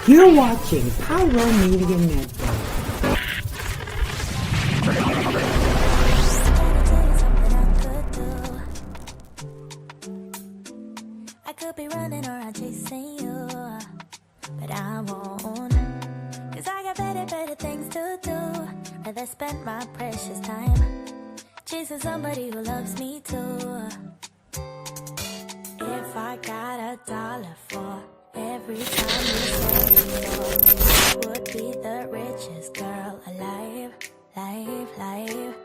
You're watching Pyro Media Network. I could be running or I'm chasing you, but I won't. Cause I got better things to do. Rather spend my precious time chasing somebody who loves me too. If I got $1 for every time you say no, you would be the richest girl alive, life.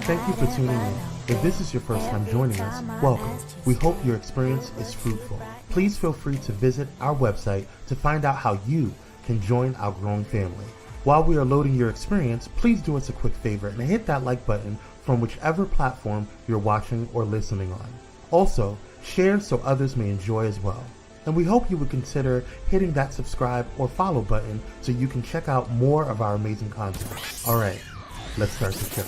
Thank you for tuning in. If this is your first time joining us, welcome. We hope your experience is fruitful. Please feel free to visit our website to find out how you can join our growing family. While we are loading your experience, please do us a quick favor and hit that like button from whichever platform you're watching or listening on. Also, share so others may enjoy as well. And we hope you would consider hitting that subscribe or follow button so you can check out more of our amazing content. All right, let's start the show.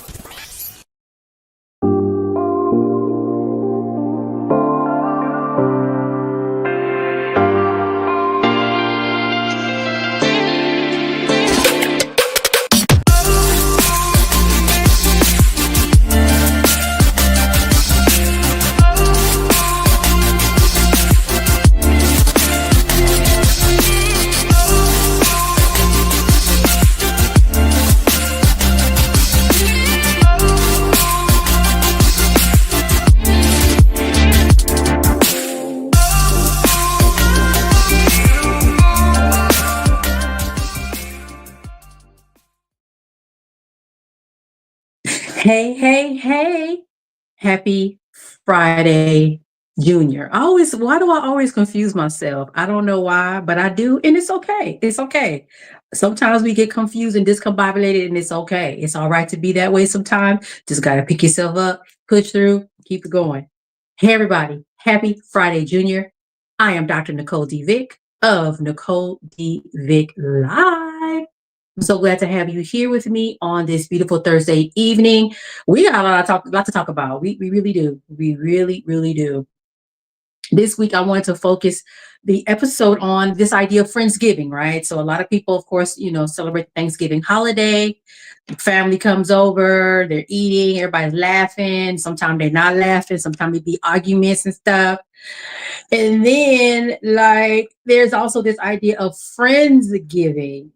Hey. Happy Friday, Junior. Why do I always confuse myself? I don't know why, but I do. And it's okay. It's okay. Sometimes we get confused and discombobulated, and it's okay. It's all right to be that way sometimes. Just got to pick yourself up, push through, keep it going. Hey, everybody. Happy Friday, Junior. I am Dr. Nicole D. Vick of Nicole D. Vick Live. I'm so glad to have you here with me on this beautiful Thursday evening. We got a lot to talk about. We really do. We really do. This week, I wanted to focus the episode on this idea of Friendsgiving, right? So a lot of people, of course, celebrate the Thanksgiving holiday. Family comes over, they're eating, everybody's laughing. Sometimes they're not laughing. Sometimes it be arguments and stuff. And then, there's also this idea of Friendsgiving,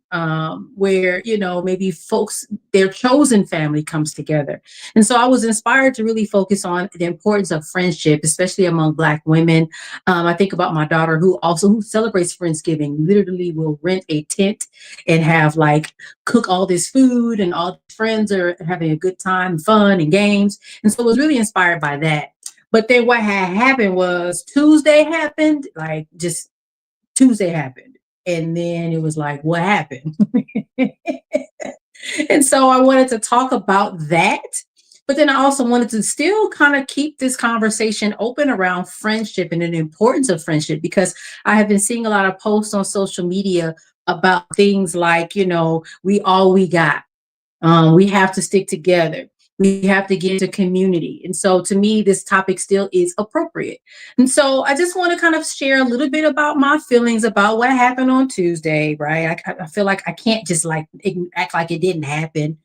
where, maybe folks, their chosen family comes together. And so I was inspired to really focus on the importance of friendship, especially among Black women. I think about my daughter who celebrates Friendsgiving, literally will rent a tent and have cook all this food, and all the friends are having a good time, fun and games. And so I was really inspired by that. But then what had happened was Tuesday happened, just Tuesday happened. And then it was what happened? And so I wanted to talk about that. But then I also wanted to still kind of keep this conversation open around friendship and the importance of friendship, because I have been seeing a lot of posts on social media about things we all we got. We have to stick together. We have to get into community. And so to me, this topic still is appropriate. And so I just want to kind of share a little bit about my feelings about what happened on Tuesday, right? I feel like I can't just act like it didn't happen.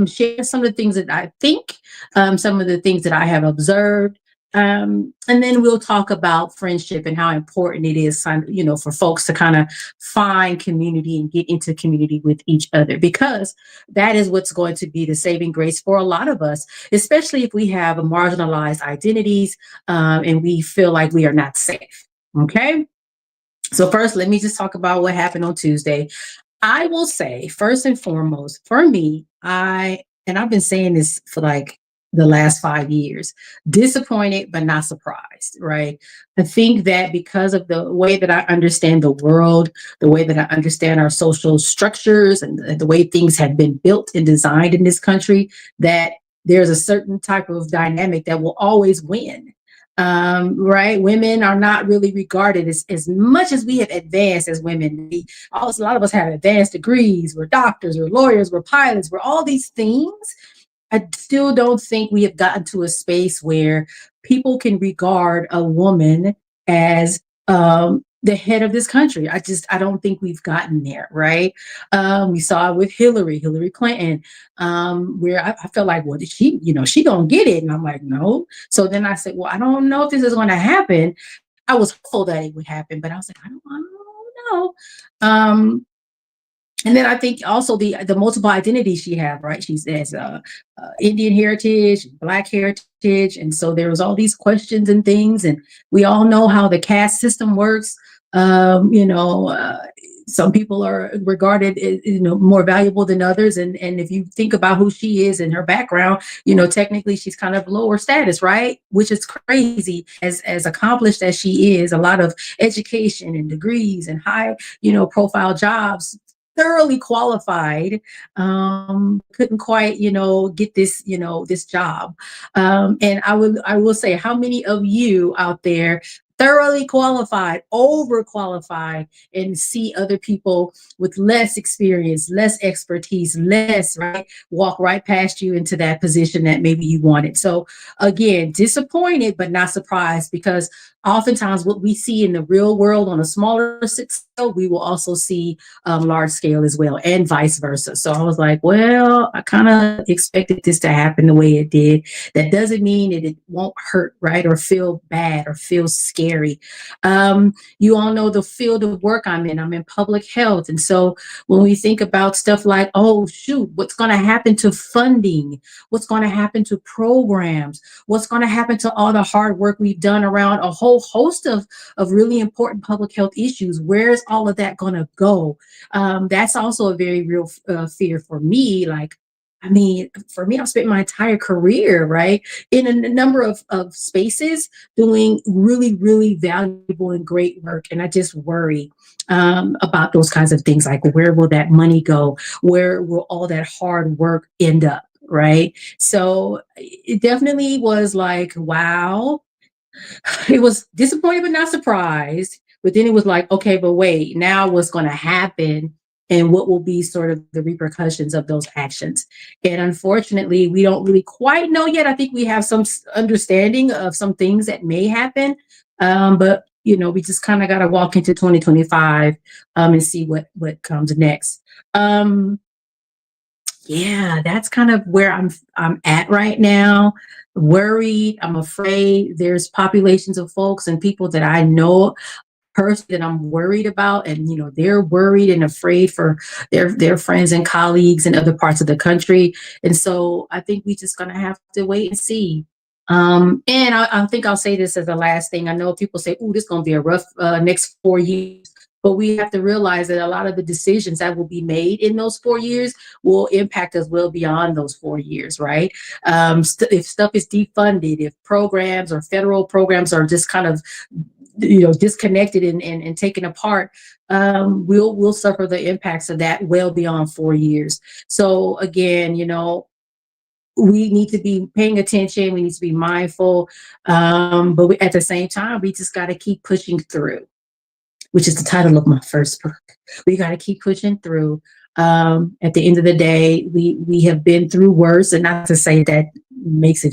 Share some of the things that I think, some of the things that I have observed. And then we'll talk about friendship and how important it is, for folks to kind of find community and get into community with each other, because that is what's going to be the saving grace for a lot of us, especially if we have marginalized identities, and we feel like we are not safe. Okay. So first, let me just talk about what happened on Tuesday. I will say, first and foremost, for me, I've been saying this for the last 5 years, disappointed, but not surprised, right? I think that because of the way that I understand the world, the way that I understand our social structures, and the way things have been built and designed in this country, that there's a certain type of dynamic that will always win. Right? Women are not really regarded as much as we have advanced as women. A lot of us have advanced degrees. We're doctors, we're lawyers, we're pilots, we're all these things. I still don't think we have gotten to a space where people can regard a woman as the head of this country. I don't think we've gotten there, right? We saw it with Hillary Clinton, where I felt like, well, she, she gonna get it, and I'm like, no. So then I said, well, I don't know if this is going to happen. I was hopeful that it would happen, but I was like, I don't know. And then I think also the multiple identities she had, right? She's as Indian heritage, Black heritage, and so there was all these questions and things, and we all know how the caste system works. Um, you know, uh, some people are regarded, more valuable than others, and if you think about who she is and her background, technically she's kind of lower status, right? Which is crazy, as accomplished as she is, a lot of education and degrees and high, profile jobs, thoroughly qualified, couldn't quite get this job. And I will say, how many of you out there thoroughly qualified, overqualified, and see other people with less experience, less expertise, less, right, walk right past you into that position that maybe you wanted? So again, disappointed but not surprised, because oftentimes what we see in the real world on a smaller scale, we will also see large scale as well, and vice versa. So I was like, well, I kind of expected this to happen the way it did. That doesn't mean that it won't hurt, right, or feel bad or feel scary. You all know the field of work I'm in. I'm in public health. And so when we think about stuff like, oh, shoot, what's going to happen to funding? What's going to happen to programs? What's going to happen to all the hard work we've done around a whole host of really important public health issues? Where's all of that going to go? That's also a very real fear for me. Like, I mean, for me, I've spent my entire career, right, in a number of spaces doing really, really valuable and great work. And I just worry about those kinds of things. Like, where will that money go? Where will all that hard work end up? Right. So it definitely was like, wow. It was disappointed but not surprised. But then it was like, okay, but wait, now what's going to happen, and what will be sort of the repercussions of those actions? And unfortunately, we don't really quite know yet. I think we have some understanding of some things that may happen, but we just kind of got to walk into 2025 and see what comes next. Yeah, that's kind of where I'm at right now. Worried, I'm afraid. There's populations of folks and people that I know personally that I'm worried about, and they're worried and afraid for their friends and colleagues in other parts of the country. And so I think we just gonna have to wait and see. And I think I'll say this as the last thing. I know people say, "Oh, this is gonna be a rough next 4 years." But we have to realize that a lot of the decisions that will be made in those 4 years will impact us well beyond those 4 years, right? If stuff is defunded, if programs or federal programs are just kind of disconnected and taken apart, we'll suffer the impacts of that well beyond 4 years. So again, we need to be paying attention. We need to be mindful, but at the same time, we just got to keep pushing through, which is the title of my first book. We got to keep pushing through. At the end of the day, we have been through worse, and not to say that makes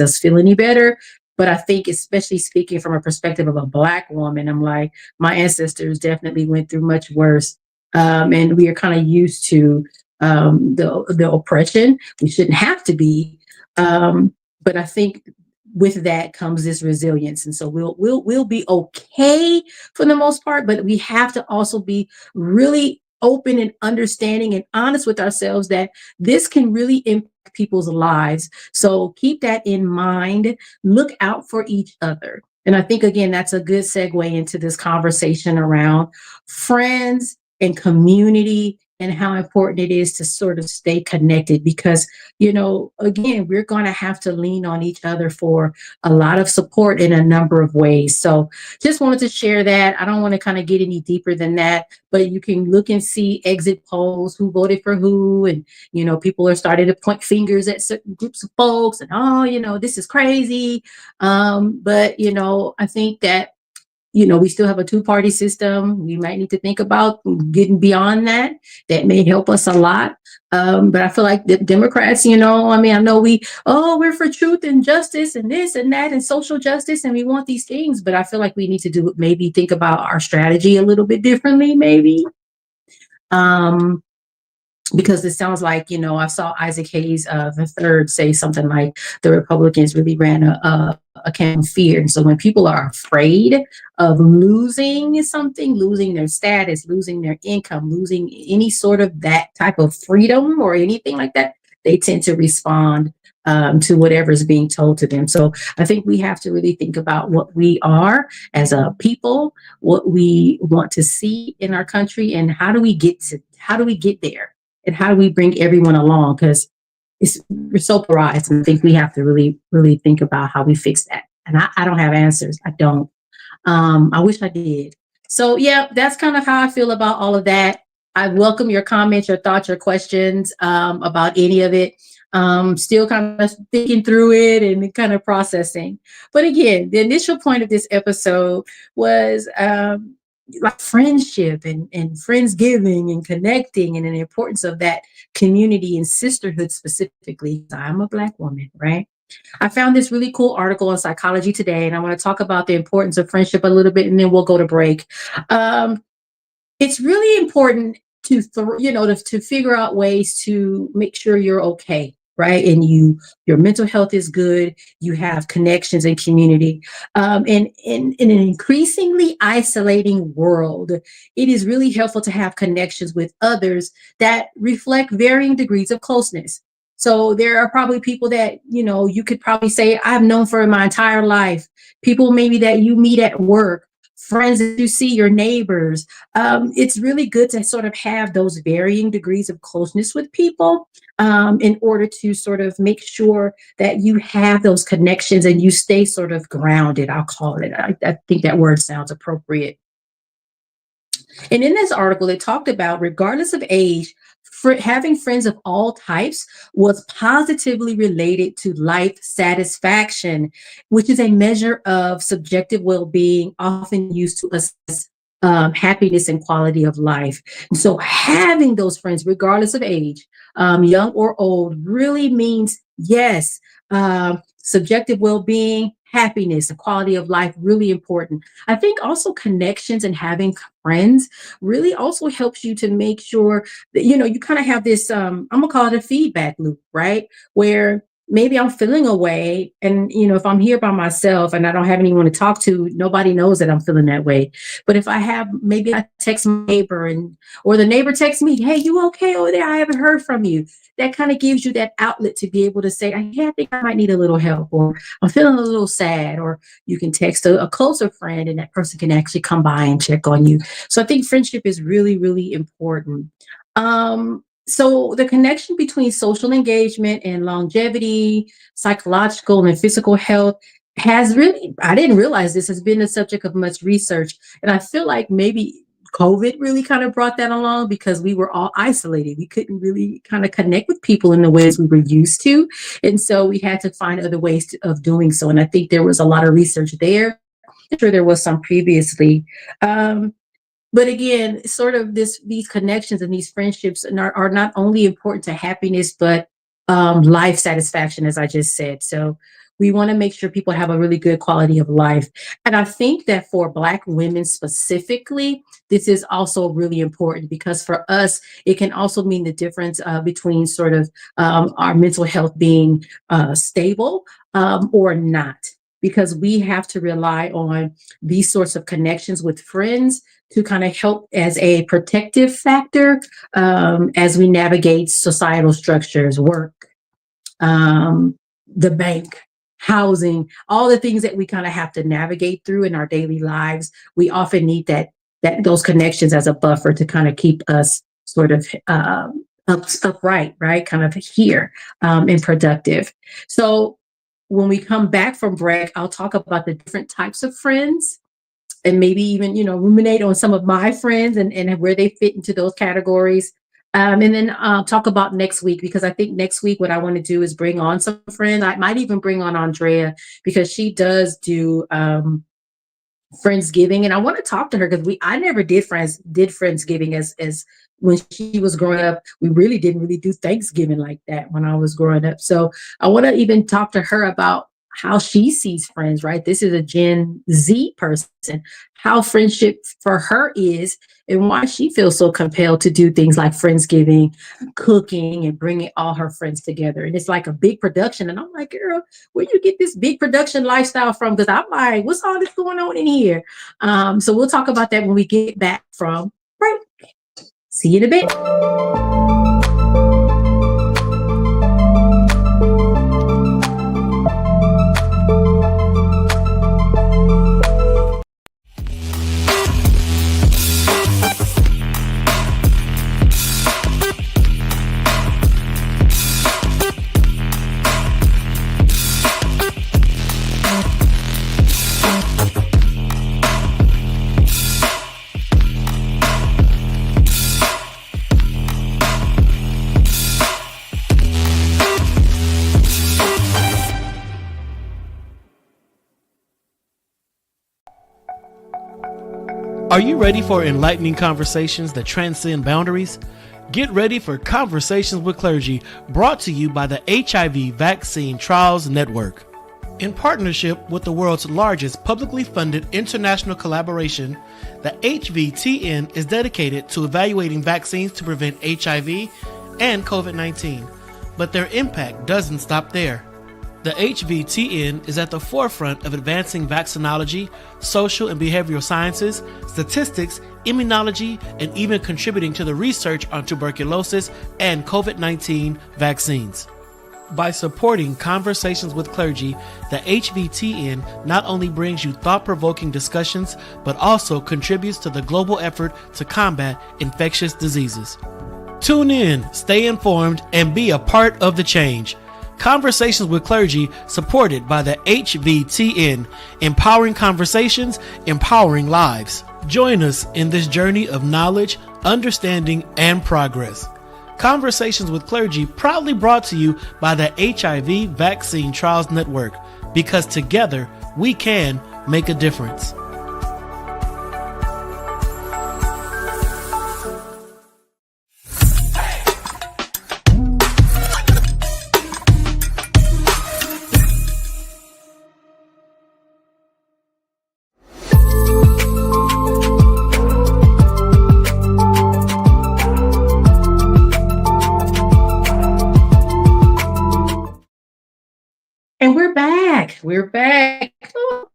us feel any better. But I think, especially speaking from a perspective of a Black woman, I'm like, my ancestors definitely went through much worse, and we are kind of used to the oppression. We shouldn't have to be, but I think with that comes this resilience, and so we'll be okay for the most part. But we have to also be really open and understanding and honest with ourselves that this can really impact people's lives. So keep that in mind. Look out for each other. And I think, again, that's a good segue into this conversation around friends and community, and how important it is to sort of stay connected, because, again, we're going to have to lean on each other for a lot of support in a number of ways. So just wanted to share that. I don't want to kind of get any deeper than that, but you can look and see exit polls, who voted for who, and, people are starting to point fingers at certain groups of folks, and, oh, this is crazy. But, I think that we still have a two-party system. We might need to think about getting beyond that. That may help us a lot. But I feel like the Democrats, I mean, I know we're for truth and justice and this and that and social justice, and we want these things, but I feel like we need to maybe think about our strategy a little bit differently, maybe. Because it sounds like, I saw Isaac Hayes the third say something like the Republicans really ran a campaign of fear. And so when people are afraid of losing something, losing their status, losing their income, losing any sort of that type of freedom or anything like that, they tend to respond to whatever is being told to them. So I think we have to really think about what we are as a people, what we want to see in our country, and how do we get there? And how do we bring everyone along? Because we're so polarized, and I think we have to really, really think about how we fix that. And I don't have answers. I don't. I wish I did. So yeah, that's kind of how I feel about all of that. I welcome your comments, your thoughts, your questions about any of it. Still kind of thinking through it and kind of processing. But again, the initial point of this episode was like friendship and friendsgiving and connecting and the importance of that community and sisterhood specifically. I'm a Black woman, right? I found this really cool article on Psychology Today, and I want to talk about the importance of friendship a little bit, and then we'll go to break. It's really important to figure out ways to make sure you're okay, right? And your mental health is good. You have connections and community. And in an increasingly isolating world, it is really helpful to have connections with others that reflect varying degrees of closeness. So there are probably people that, you could probably say I've known for my entire life, people maybe that you meet at work, friends that you see, your neighbors. It's really good to sort of have those varying degrees of closeness with people in order to sort of make sure that you have those connections and you stay sort of grounded, I'll call it. I think that word sounds appropriate. And in this article, it talked about, regardless of age, having friends of all types was positively related to life satisfaction, which is a measure of subjective well-being often used to assess happiness and quality of life. And so having those friends, regardless of age, young or old, really means, yes, subjective well-being, happiness, and quality of life, really important. I think also connections and having friends really also helps you to make sure that, you kind of have this, I'm gonna call it a feedback loop, right? Where maybe I'm feeling away, and if I'm here by myself and I don't have anyone to talk to, nobody knows that I'm feeling that way. But if maybe I text my neighbor, or the neighbor texts me, hey, you okay over there? I haven't heard from you. That kind of gives you that outlet to be able to say, hey, I think I might need a little help, or I'm feeling a little sad. Or you can text a closer friend, and that person can actually come by and check on you. So I think friendship is really, really important. So the connection between social engagement and longevity, psychological and physical health has really, I didn't realize this, has been the subject of much research. And I feel like maybe COVID really kind of brought that along, because we were all isolated. We couldn't really kind of connect with people in the ways we were used to. And so we had to find other ways of doing so. And I think there was a lot of research there. I'm sure there was some previously. But again, sort of these connections and these friendships are not only important to happiness, but life satisfaction, as I just said. So we want to make sure people have a really good quality of life. And I think that for Black women specifically, this is also really important, because for us, it can also mean the difference between sort of our mental health being stable or not, because we have to rely on these sorts of connections with friends to kind of help as a protective factor as we navigate societal structures, work, the bank, housing, all the things that we kind of have to navigate through in our daily lives. We often need those connections as a buffer to kind of keep us sort of upright, right? Kind of here and productive. So when we come back from break, I'll talk about the different types of friends, and maybe even, ruminate on some of my friends and where they fit into those categories. And then talk about next week, because I think next week what I want to do is bring on some friends. I might even bring on Andrea, because she does do Friendsgiving, and I want to talk to her because I never did Friendsgiving as when she was growing up. We really didn't really do Thanksgiving like that when I was growing up. So I want to even talk to her about how she sees friends, right? This is a Gen Z person, how friendship for her is, and why she feels so compelled to do things like Friendsgiving, cooking, and bringing all her friends together. And it's like a big production. And I'm like, girl, where you get this big production lifestyle from? Because I'm like, what's all this going on in here? So we'll talk about that when we get back from break. See you in a bit. Are you ready for enlightening conversations that transcend boundaries? Get ready for Conversations with Clergy, brought to you by the HIV Vaccine Trials Network. In partnership with the world's largest publicly funded international collaboration, the HVTN is dedicated to evaluating vaccines to prevent HIV and COVID-19. But their impact doesn't stop there. The HVTN is at the forefront of advancing vaccinology, social and behavioral sciences, statistics, immunology, and even contributing to the research on tuberculosis and COVID-19 vaccines. By supporting Conversations with Clergy, the HVTN not only brings you thought-provoking discussions, but also contributes to the global effort to combat infectious diseases. Tune in, stay informed, and be a part of the change. Conversations with Clergy, supported by the HVTN, empowering conversations, empowering lives. Join us in this journey of knowledge, understanding, and progress. Conversations with Clergy, proudly brought to you by the HIV Vaccine Trials Network, because together we can make a difference. And we're back. We're back. Oh,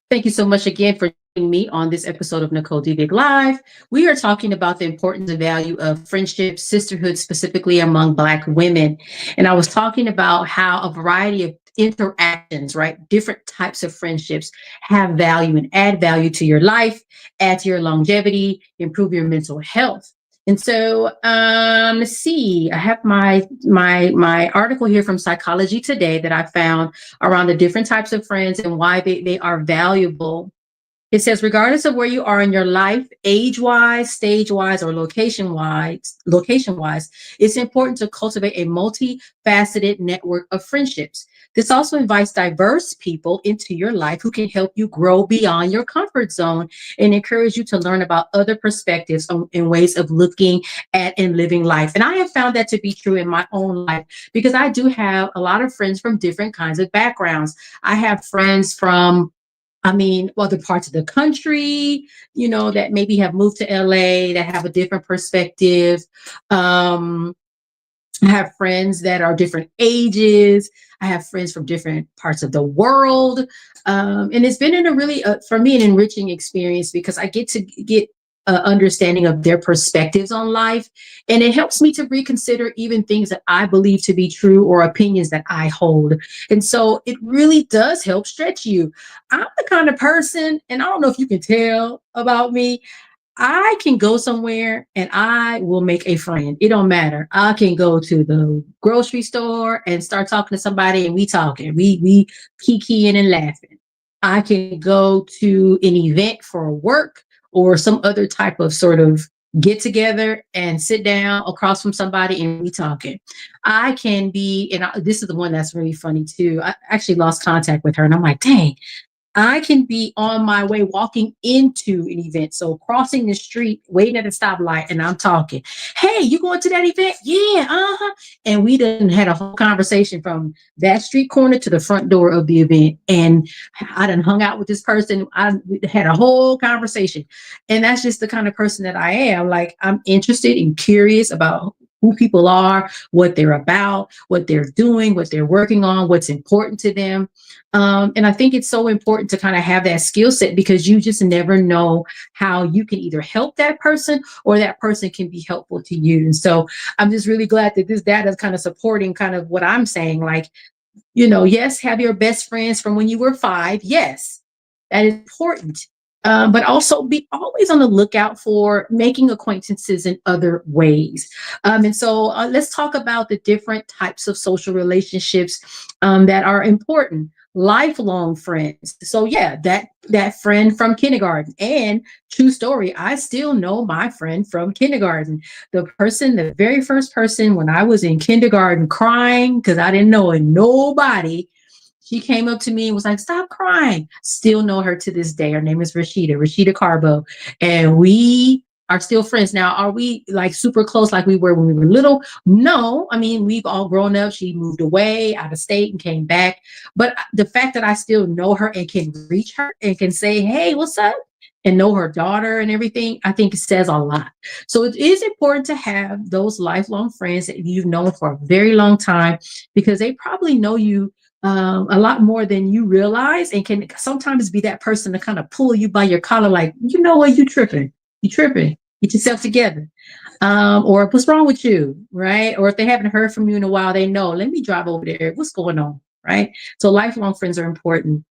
thank you so much again for joining me on this episode of Nicole D Vick Live. We are talking about the importance and value of friendship, sisterhood, specifically among Black women. And I was talking about how a variety of interactions, right? Different types of friendships have value and add value to your life, add to your longevity, improve your mental health. And so, let's see. I have my article here from Psychology Today that I found around the different types of friends and why they are valuable. It says, regardless of where you are in your life, age-wise, stage-wise, or location-wise, it's important to cultivate a multifaceted network of friendships. This also invites diverse people into your life who can help you grow beyond your comfort zone and encourage you to learn about other perspectives and ways of looking at and living life. And I have found that to be true in my own life because I do have a lot of friends from different kinds of backgrounds. I have friends from other parts of the country, that maybe have moved to LA, that have a different perspective. I have friends that are different ages. I have friends from different parts of the world. And it's been for me, an enriching experience because I get to get understanding of their perspectives on life. And it helps me to reconsider even things that I believe to be true or opinions that I hold. And so it really does help stretch you. I'm the kind of person, and I don't know if you can tell about me, I can go somewhere and I will make a friend. It don't matter. I can go to the grocery store and start talking to somebody and we talking. We kikiing and laughing. I can go to an event for work or some other type of sort of get together and sit down across from somebody and we talking. I can be, this is the one that's really funny too. I actually lost contact with her and I'm like, dang, I can be on my way walking into an event. So crossing the street, waiting at a stoplight, and I'm talking, hey, you going to that event? Yeah, uh-huh. And we done had a whole conversation from that street corner to the front door of the event. And I done hung out with this person. We had a whole conversation. And that's just the kind of person that I am. Like, I'm interested and curious about who people are, what they're about, what they're doing, what they're working on, what's important to them. And I think it's so important to kind of have that skill set, because you just never know how you can either help that person or that person can be helpful to you. And so I'm just really glad that this data is kind of supporting kind of what I'm saying. Like, yes, have your best friends from when you were 5. Yes, that is important. But also be always on the lookout for making acquaintances in other ways. And so let's talk about the different types of social relationships that are important. Lifelong friends. So yeah, that friend from kindergarten. And true story, I still know my friend from kindergarten. The very first person when I was in kindergarten crying because I didn't know nobody. She came up to me and was like, stop crying. Still know her to this day. Her name is Rashida Carbo. And we are still friends. Now, are we like super close like we were when we were little? No. I mean, we've all grown up. She moved away out of state and came back. But the fact that I still know her and can reach her and can say, hey, what's up? And know her daughter and everything, I think it says a lot. So it is important to have those lifelong friends that you've known for a very long time, because they probably know you a lot more than you realize, and can sometimes be that person to kind of pull you by your collar, like, you know what, you tripping, get yourself together. Or what's wrong with you, right? Or if they haven't heard from you in a while, they know, let me drive over there. What's going on, right? So lifelong friends are important.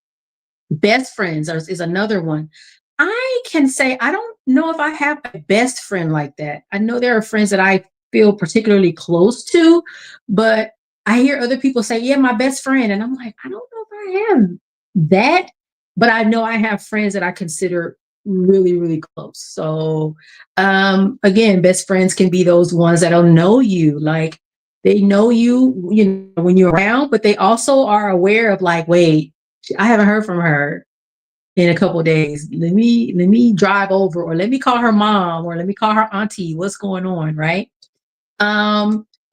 Best friends is another one. I can say, I don't know if I have a best friend like that. I know there are friends that I feel particularly close to, but I hear other people say, yeah, my best friend. And I'm like, I don't know if I have that, but I know I have friends that I consider really, really close. So again, best friends can be those ones that don't know you. Like, they know you, when you're around, but they also are aware of, like, wait, I haven't heard from her in a couple of days. Let me drive over, or let me call her mom, or let me call her auntie. What's going on, right?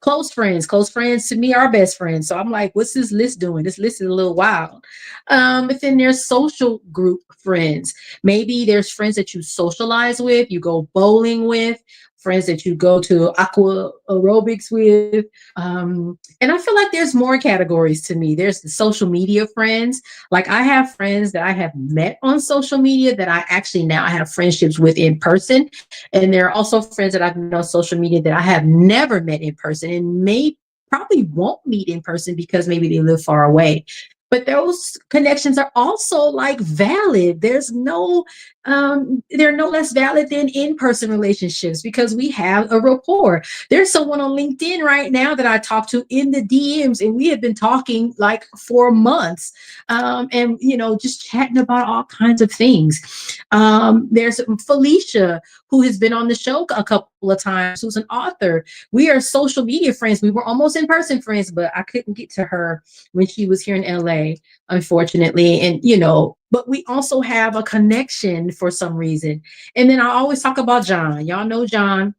Close friends to me are best friends. So I'm like, what's this list doing? This list is a little wild. But then there's social group friends. Maybe there's friends that you socialize with, you go bowling with, friends that you go to aqua aerobics with. And I feel like there's more categories to me. There's the social media friends. Like, I have friends that I have met on social media that I actually now have friendships with in person. And there are also friends that I've met on social media that I have never met in person, and probably won't meet in person because maybe they live far away. But those connections are also like valid. They're no less valid than in-person relationships, because we have a rapport. There's someone on LinkedIn right now that I talk to in the DMs, and we have been talking like for months, and just chatting about all kinds of things. There's Felicia, who has been on the show a couple of times, who's an author. We are social media friends. We were almost in-person friends, but I couldn't get to her when she was here in LA, unfortunately. And but we also have a connection for some reason. And then I always talk about John. Y'all know John,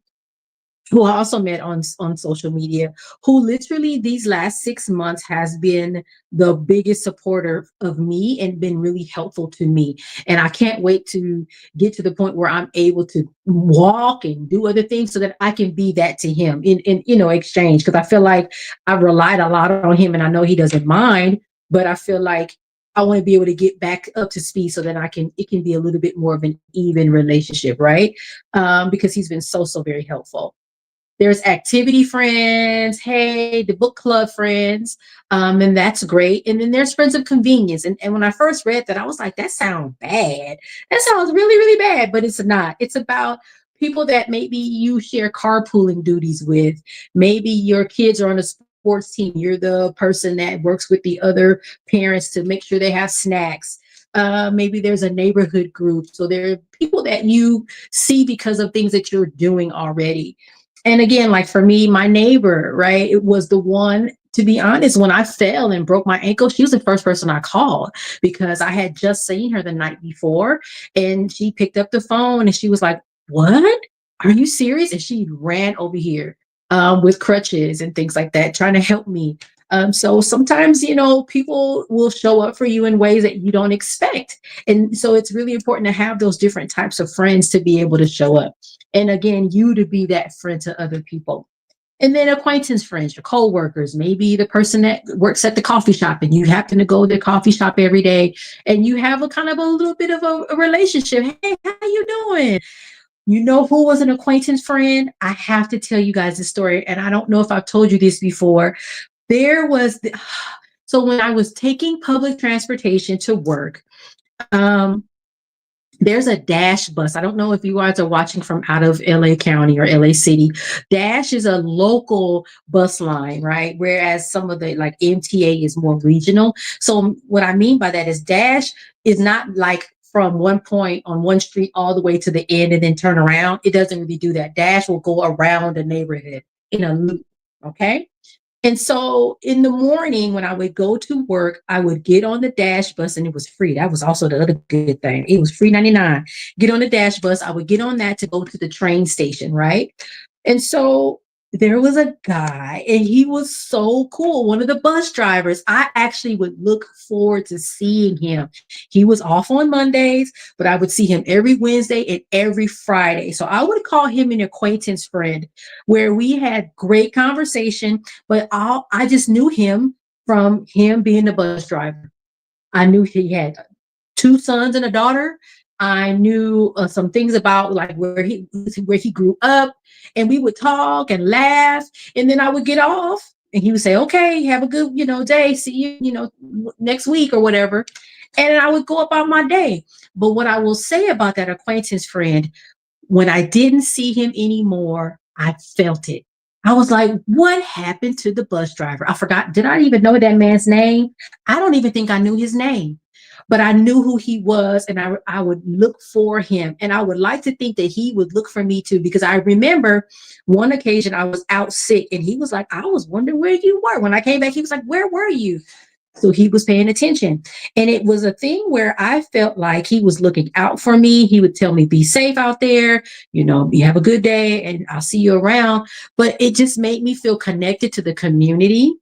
who I also met on social media, who literally these last 6 months has been the biggest supporter of me and been really helpful to me. And I can't wait to get to the point where I'm able to walk and do other things so that I can be that to him in exchange. Because I feel like I've relied a lot on him, and I know he doesn't mind, but I feel like I want to be able to get back up to speed so that it can be a little bit more of an even relationship, right? Because he's been so very helpful. There's activity friends, hey, the book club friends, and that's great. And then there's friends of convenience. And when I first read that, I was like, that sounds bad. That sounds really, really bad, but it's not. It's about people that maybe you share carpooling duties with. Maybe your kids are on a sports team. You're the person that works with the other parents to make sure they have snacks. Maybe there's a neighborhood group. So there are people that you see because of things that you're doing already. And again, like for me, my neighbor, right, it was the one to be honest, when I fell and broke my ankle, she was the first person I called because I had just seen her the night before, and she picked up the phone and she was like, "What? Are you serious?" And she ran over here with crutches and things like that, trying to help me. So sometimes, people will show up for you in ways that you don't expect. And so it's really important to have those different types of friends to be able to show up. And again, you to be that friend to other people. And then acquaintance friends, your coworkers, maybe the person that works at the coffee shop and you happen to go to the coffee shop every day and you have a kind of a little bit of a relationship. Hey, how you doing? You know who was an acquaintance friend? I have to tell you guys this story. And I don't know if I've told you this before. So when I was taking public transportation to work, um, there's a Dash bus. I don't know if you guys are watching from out of LA County or LA City. Dash is a local bus line, right? Whereas some of the like MTA is more regional. So what I mean by that is Dash is not like from one point on one street all the way to the end and then turn around. It doesn't really do that. Dash will go around the neighborhood in a loop. Okay. And so in the morning, when I would go to work, I would get on the Dash bus and it was free. That was also the other good thing. It was free 99. Get on the Dash bus. I would get on that to go to the train station, right? And so there was a guy and he was so cool. One of the bus drivers. I actually would look forward to seeing him. He was off on Mondays, but I would see him every Wednesday and every Friday. So I would call him an acquaintance friend where we had great conversation, but I just knew him from him being the bus driver. I knew he had 2 sons and a daughter. I knew some things about like where he grew up, and we would talk and laugh, and then I would get off, and he would say, "Okay, have a good day. See you next week or whatever," and then I would go about my day. But what I will say about that acquaintance friend, when I didn't see him anymore, I felt it. I was like, what happened to the bus driver? I forgot. Did I even know that man's name? I don't even think I knew his name, but I knew who he was, and I would look for him. And I would like to think that he would look for me too, because I remember one occasion I was out sick and he was like, I was wondering where you were. When I came back, he was like, where were you? So he was paying attention. And it was a thing where I felt like he was looking out for me. He would tell me, be safe out there, you have a good day and I'll see you around. But it just made me feel connected to the community.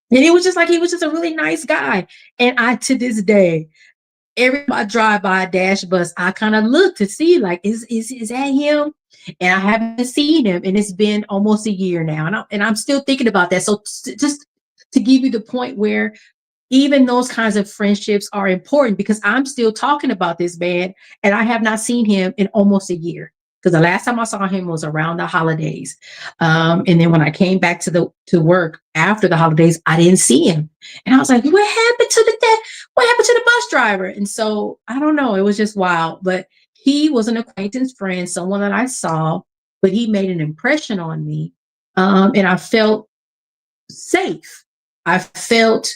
And it was just like, he was just a really nice guy. And to this day, every time I drive by a Dash bus, I kind of look to see like, is that him? And I haven't seen him. And it's been almost a year now. And I'm still thinking about that. So just to give you the point where even those kinds of friendships are important, because I'm still talking about this man and I have not seen him in almost a year. Because the last time I saw him was around the holidays. And then when I came back to work after the holidays, I didn't see him. And I was like, what happened to the bus driver? And so I don't know. It was just wild. But he was an acquaintance friend, someone that I saw, but he made an impression on me. And I felt safe. I felt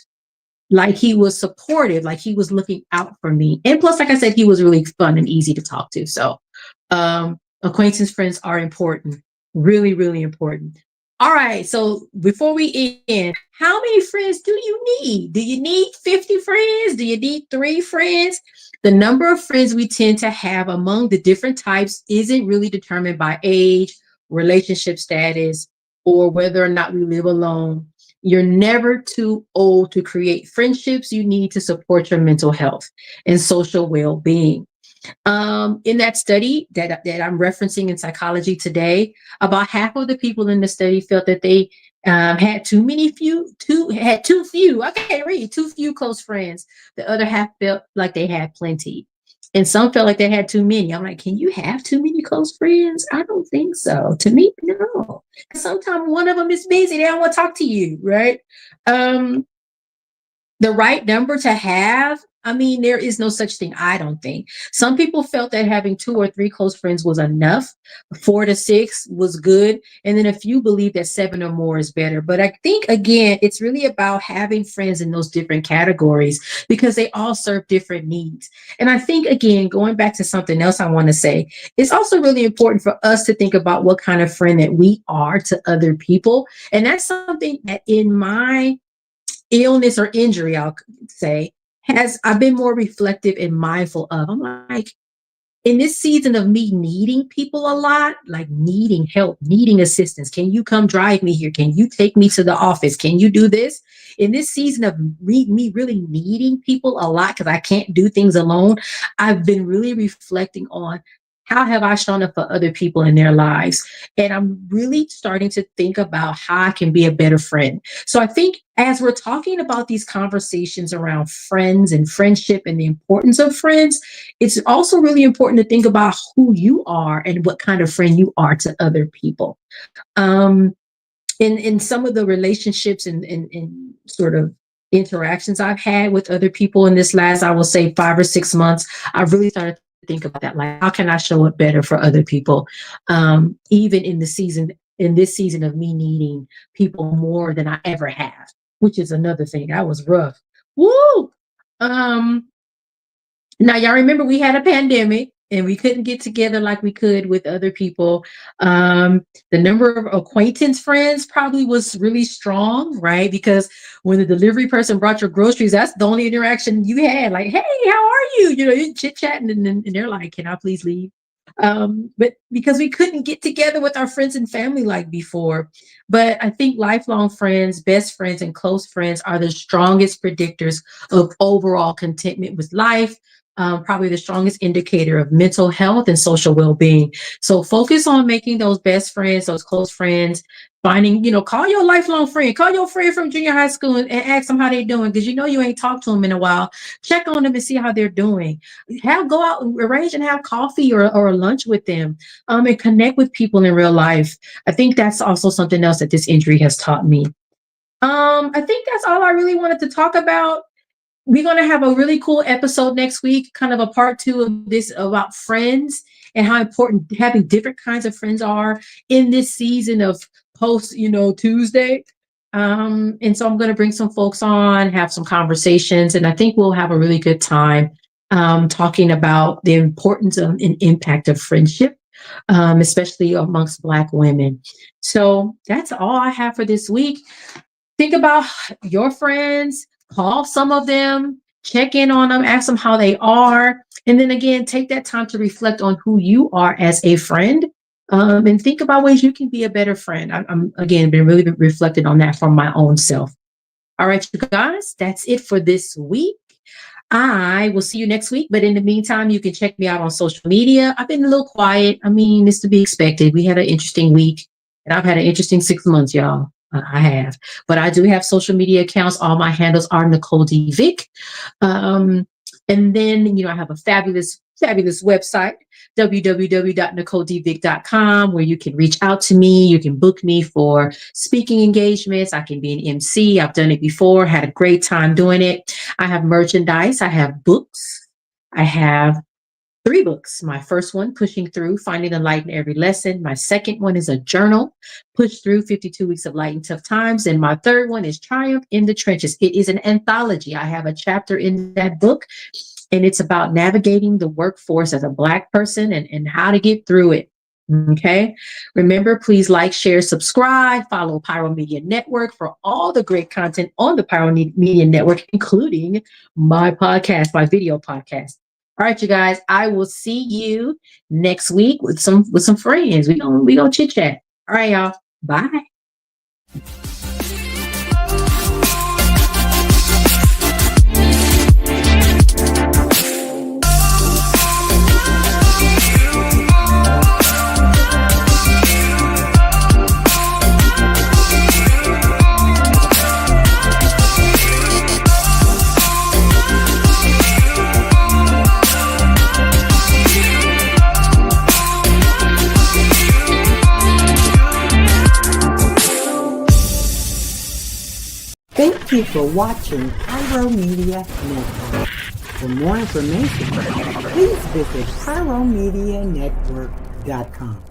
like he was supportive, like he was looking out for me. And plus, like I said, he was really fun and easy to talk to. So acquaintance friends are important, really, really important. All right. So before we end, how many friends do you need? Do you need 50 friends? Do you need 3 friends? The number of friends we tend to have among the different types isn't really determined by age, relationship status, or whether or not we live alone. You're never too old to create friendships you need to support your mental health and social well-being. In that study that I'm referencing in Psychology Today, about half of the people in the study felt that they had too few. I can't read, too few close friends. The other half felt like they had plenty. And some felt like they had too many. I'm like, can you have too many close friends? I don't think so. To me, no. Sometimes one of them is busy. They don't want to talk to you, right? The right number to have, I mean, there is no such thing, I don't think. Some people felt that having 2 or 3 close friends was enough. 4 to 6 was good. And then a few believe that 7 or more is better. But I think, again, it's really about having friends in those different categories because they all serve different needs. And I think, again, going back to something else I want to say, it's also really important for us to think about what kind of friend that we are to other people. And that's something that in my illness or injury, I'll say, I've been more reflective and mindful of. I'm like, in this season of me needing people a lot, like needing help, needing assistance. Can you come drive me here? Can you take me to the office? Can you do this? In this season of me really needing people a lot because I can't do things alone, I've been really reflecting on how have I shown up for other people in their lives? And I'm really starting to think about how I can be a better friend. So I think as we're talking about these conversations around friends and friendship and the importance of friends, it's also really important to think about who you are and what kind of friend you are to other people. In some of the relationships and sort of interactions I've had with other people in this last, I will say 5 or 6 months, I've really started to think about that. Like, how can I show up better for other people? Even in this season of me needing people more than I ever have, which is another thing. That was rough. Woo! Now, y'all remember we had a pandemic and we couldn't get together like we could with other people. The number of acquaintance friends probably was really strong, right? Because when the delivery person brought your groceries, that's the only interaction you had. Like, hey, how are you? You know, you're chit-chatting and they're like, can I please leave? But because we couldn't get together with our friends and family like before. But I think lifelong friends, best friends, and close friends are the strongest predictors of overall contentment with life. Probably the strongest indicator of mental health and social well-being. So focus on making those best friends, those close friends, finding, call your lifelong friend, call your friend from junior high school and ask them how they're doing. Because you ain't talked to them in a while. Check on them and see how they're doing. Go out and arrange and have coffee or lunch with them, and connect with people in real life. I think that's also something else that this injury has taught me. I think that's all I really wanted to talk about. We're going to have a really cool episode next week, kind of a part 2 of this about friends and how important having different kinds of friends are in this season of post, Tuesday. And so I'm going to bring some folks on, have some conversations, and I think we'll have a really good time talking about the importance of and impact of friendship, especially amongst Black women. So that's all I have for this week. Think about your friends. Call some of them, check in on them, ask them how they are. And then again, take that time to reflect on who you are as a friend, and think about ways you can be a better friend. I'm again, been really reflecting on that for my own self. All right, you guys, that's it for this week. I will see you next week. But in the meantime, you can check me out on social media. I've been a little quiet. I mean, it's to be expected. We had an interesting week and I've had an interesting 6 months, y'all. I have, but I do have social media accounts. All my handles are Nicole D Vick. And then, I have a fabulous website, www.nicoledvick.com, where you can reach out to me. You can book me for speaking engagements. I can be an MC. I've done it before, had a great time doing it. I have merchandise. I have books. I have 3 books. My first one, Pushing Through, Finding the Light in Every Lesson. My second one is a journal, Push Through 52 Weeks of Light in Tough Times. And my third one is Triumph in the Trenches. It is an anthology. I have a chapter in that book, and it's about navigating the workforce as a Black person and how to get through it. Okay. Remember, please like, share, subscribe, follow Pyro Media Network for all the great content on the Pyro Media Network, including my podcast, my video podcast. All right, you guys, I will see you next week with some friends. We gonna chit chat. All right, y'all. Bye. Thank you for watching Pyro Media Network. For more information, please visit pyromedianetwork.com.